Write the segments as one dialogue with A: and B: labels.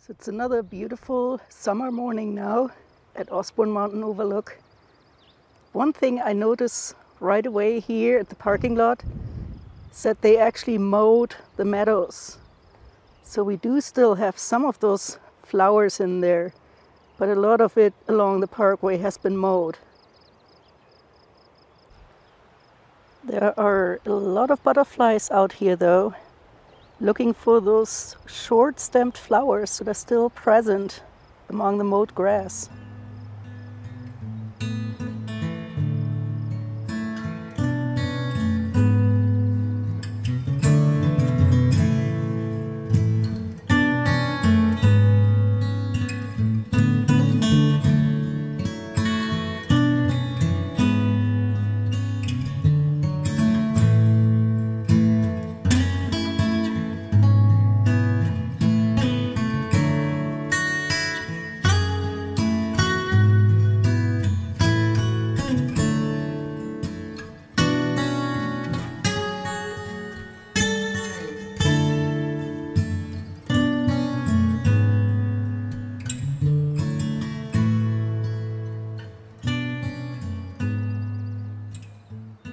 A: So it's another beautiful summer morning now at Osborne Mountain Overlook. One thing I notice right away here at the parking lot is that they actually mowed the meadows. So we do still have some of those flowers in there, but a lot of it along the parkway has been mowed. There are a lot of butterflies out here though, looking for those short-stemmed flowers that are still present among the mowed grass.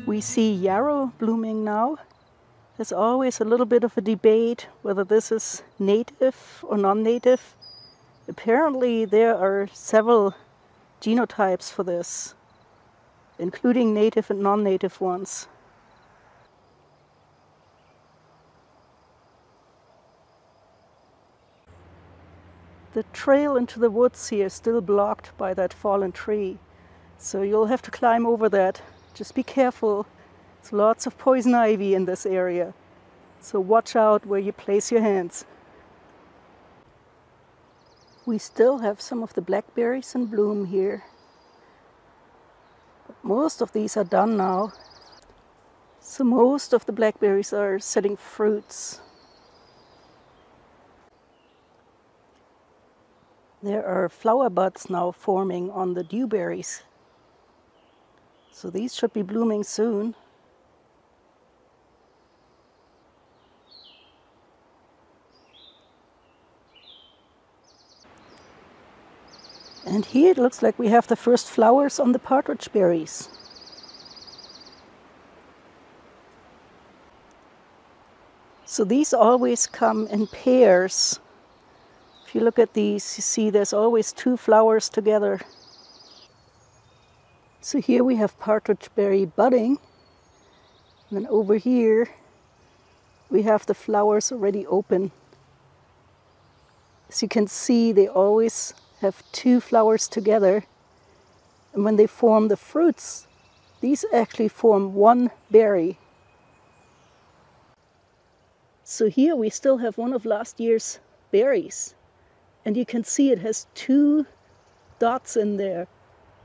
A: We see yarrow blooming now. There's always a little bit of a debate whether this is native or non-native. Apparently there are several genotypes for this, including native and non-native ones. The trail into the woods here is still blocked by that fallen tree, so you'll have to climb over that. Just be careful. There's lots of poison ivy in this area, so watch out where you place your hands. We still have some of the blackberries in bloom here. But most of these are done now. So most of the blackberries are setting fruits. There are flower buds now forming on the dewberries. So these should be blooming soon. And here it looks like we have the first flowers on the partridge berries. So these always come in pairs. If you look at these, you see there's always two flowers together. So here we have partridge berry budding. And then over here we have the flowers already open. As you can see, they always have two flowers together. And when they form the fruits, these actually form one berry. So here we still have one of last year's berries. And you can see it has two dots in there.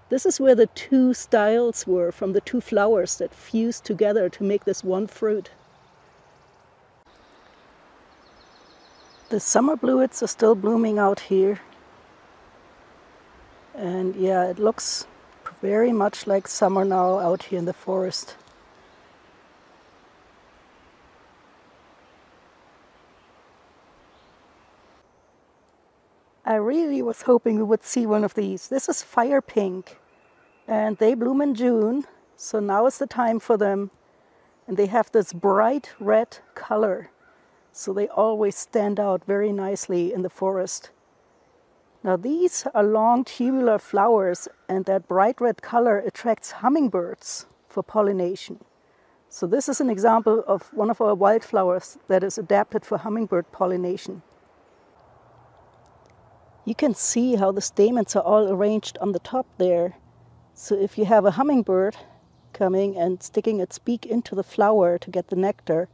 A: This is where the two styles were from the two flowers that fused together to make this one fruit. The summer bluets are still blooming out here. And yeah, it looks very much like summer now out here in the forest. I really was hoping we would see one of these. This is fire pink. And they bloom in June, so now is the time for them. And they have this bright red color, so they always stand out very nicely in the forest. Now these are long tubular flowers, and that bright red color attracts hummingbirds for pollination. So this is an example of one of our wildflowers that is adapted for hummingbird pollination. You can see how the stamens are all arranged on the top there. So if you have a hummingbird coming and sticking its beak into the flower to get the nectar,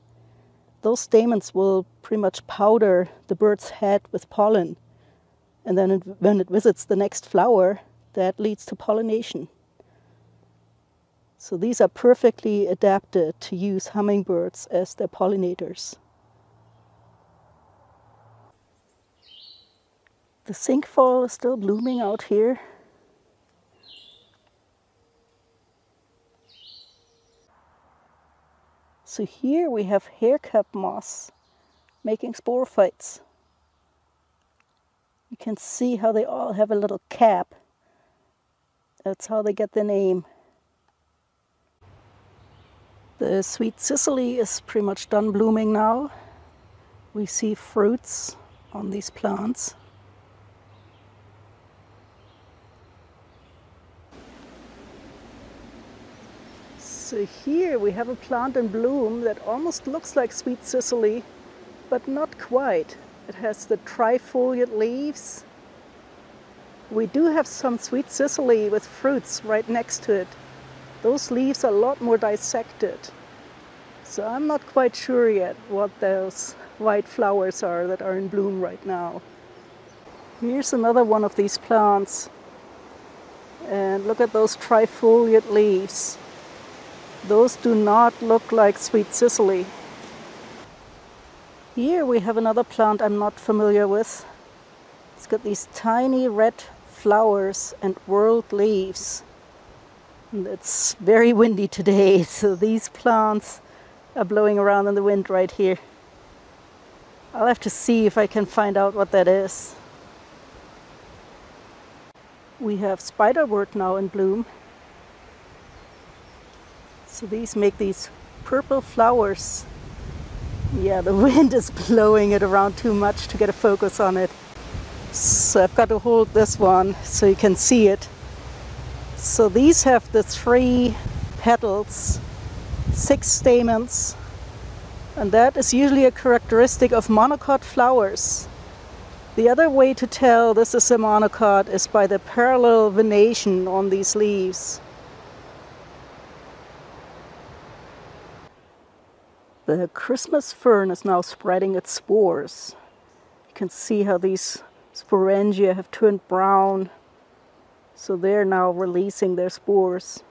A: those stamens will pretty much powder the bird's head with pollen. And then when it visits the next flower, that leads to pollination. So these are perfectly adapted to use hummingbirds as their pollinators. The sinkfall is still blooming out here. So here we have haircap moths making sporophytes. You can see how they all have a little cap. That's how they get the name. The sweet Cicely is pretty much done blooming now. We see fruits on these plants. So here we have a plant in bloom that almost looks like sweet Cicely, but not quite. It has the trifoliate leaves. We do have some sweet Cicely with fruits right next to it. Those leaves are a lot more dissected. So I'm not quite sure yet what those white flowers are that are in bloom right now. Here's another one of these plants. And look at those trifoliate leaves. Those do not look like sweet Cicely. Here we have another plant I'm not familiar with. It's got these tiny red flowers and whorled leaves. And it's very windy today, so these plants are blowing around in the wind right here. I'll have to see if I can find out what that is. We have spiderwort now in bloom. So these make these purple flowers. Yeah, the wind is blowing it around too much to get a focus on it. So I've got to hold this one so you can see it. So these have the 3 petals, 6 stamens, and that is usually a characteristic of monocot flowers. The other way to tell this is a monocot is by the parallel venation on these leaves. The Christmas fern is now spreading its spores. You can see how these sporangia have turned brown. So they're now releasing their spores.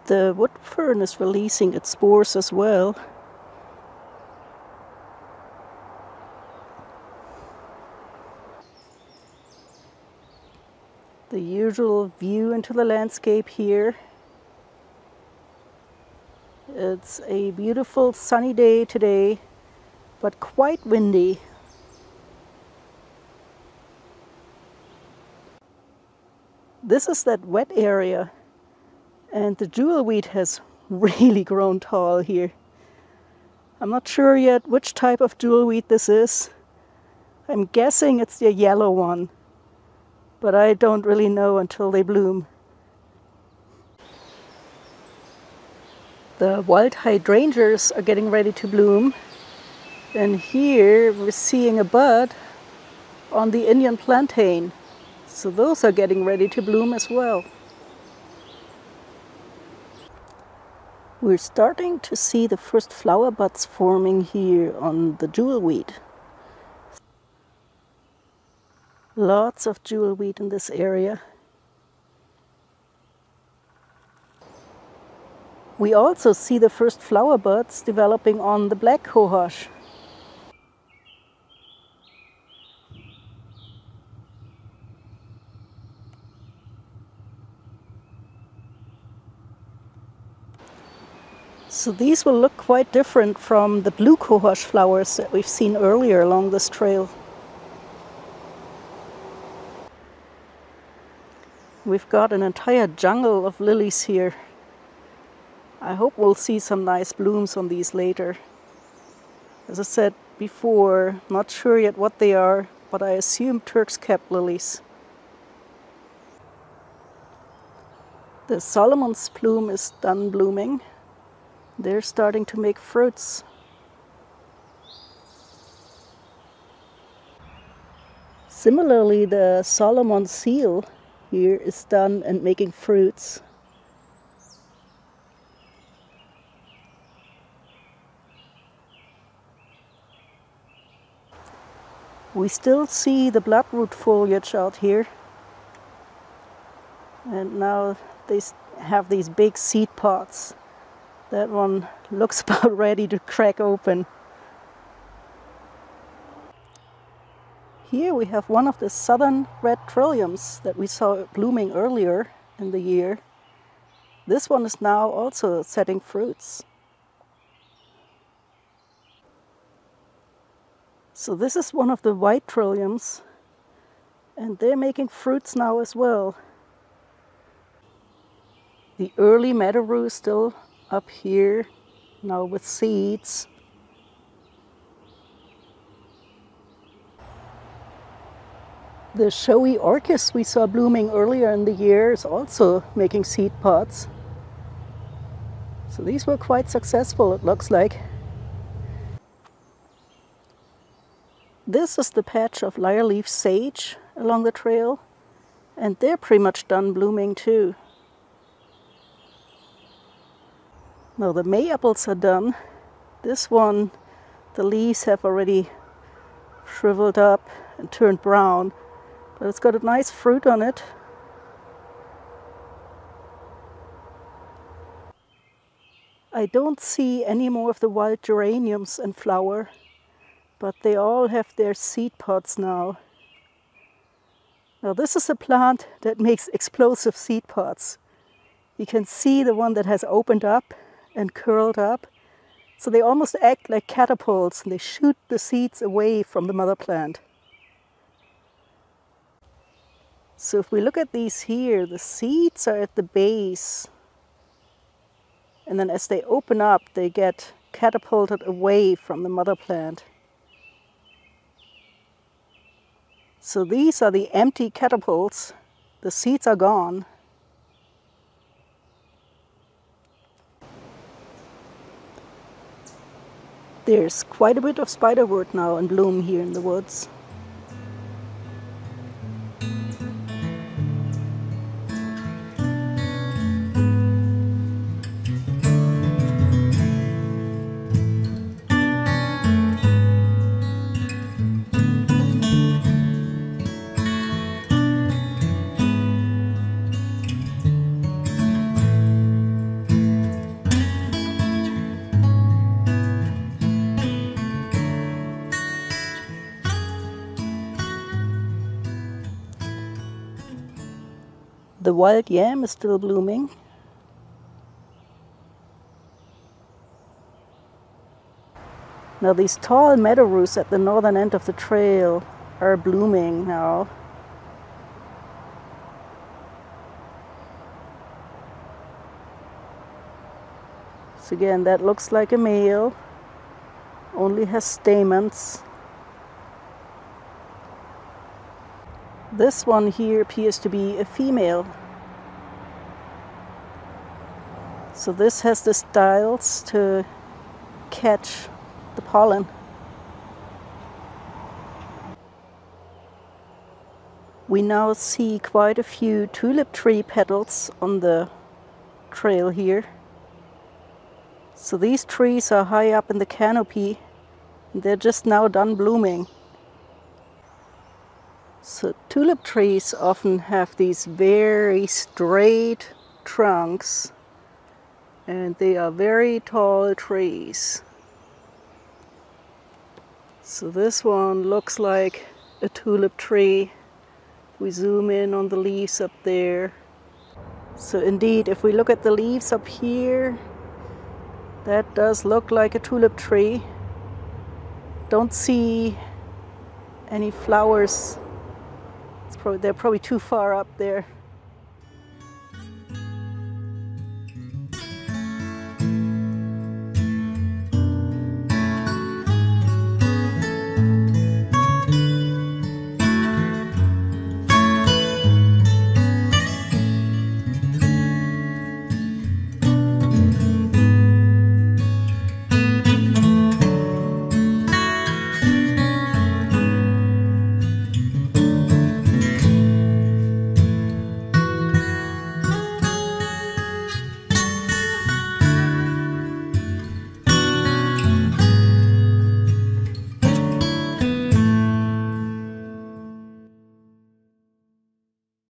A: The wood fern is releasing its spores as well. The usual view into the landscape here. It's a beautiful sunny day today, but quite windy. This is that wet area, and the jewelweed has really grown tall here. I'm not sure yet which type of jewelweed this is. I'm guessing it's the yellow one, but I don't really know until they bloom. The wild hydrangeas are getting ready to bloom, and here we're seeing a bud on the Indian plantain. So those are getting ready to bloom as well. We're starting to see the first flower buds forming here on the jewelweed. Lots of jewelweed in this area. We also see the first flower buds developing on the black cohosh. So these will look quite different from the blue cohosh flowers that we've seen earlier along this trail. We've got an entire jungle of lilies here. I hope we'll see some nice blooms on these later. As I said before, not sure yet what they are, but I assume Turk's cap lilies. The Solomon's plume is done blooming. They're starting to make fruits. Similarly, the Solomon seal here is done and making fruits. We still see the bloodroot foliage out here. And now they have these big seed pods. That one looks about ready to crack open. Here we have one of the southern red trilliums that we saw blooming earlier in the year. This one is now also setting fruits. So this is one of the white trilliums, and they're making fruits now as well. The early meadow rue is still up here, now with seeds. The showy orchis we saw blooming earlier in the year is also making seed pods. So these were quite successful, it looks like. This is the patch of lyre-leaf sage along the trail, and they're pretty much done blooming too. Now the May apples are done. This one, the leaves have already shriveled up and turned brown, but it's got a nice fruit on it. I don't see any more of the wild geraniums in flower, but they all have their seed pods now. Now this is a plant that makes explosive seed pods. You can see the one that has opened up and curled up. So they almost act like catapults, and they shoot the seeds away from the mother plant. So if we look at these here, the seeds are at the base. And then as they open up, they get catapulted away from the mother plant. So these are the empty catapults. The seeds are gone. There's quite a bit of spiderwort now in bloom here in the woods. The wild yam is still blooming. Now these tall meadow rues at the northern end of the trail are blooming now. So again, that looks like a male, only has stamens. This one here appears to be a female. So this has the styles to catch the pollen. We now see quite a few tulip tree petals on the trail here. So these trees are high up in the canopy, and they're just now done blooming. So tulip trees often have these very straight trunks, and they are very tall trees. So this one looks like a tulip tree. We zoom in on the leaves up there. So indeed, if we look at the leaves up here, that does look like a tulip tree. Don't see any flowers. They're probably too far up there.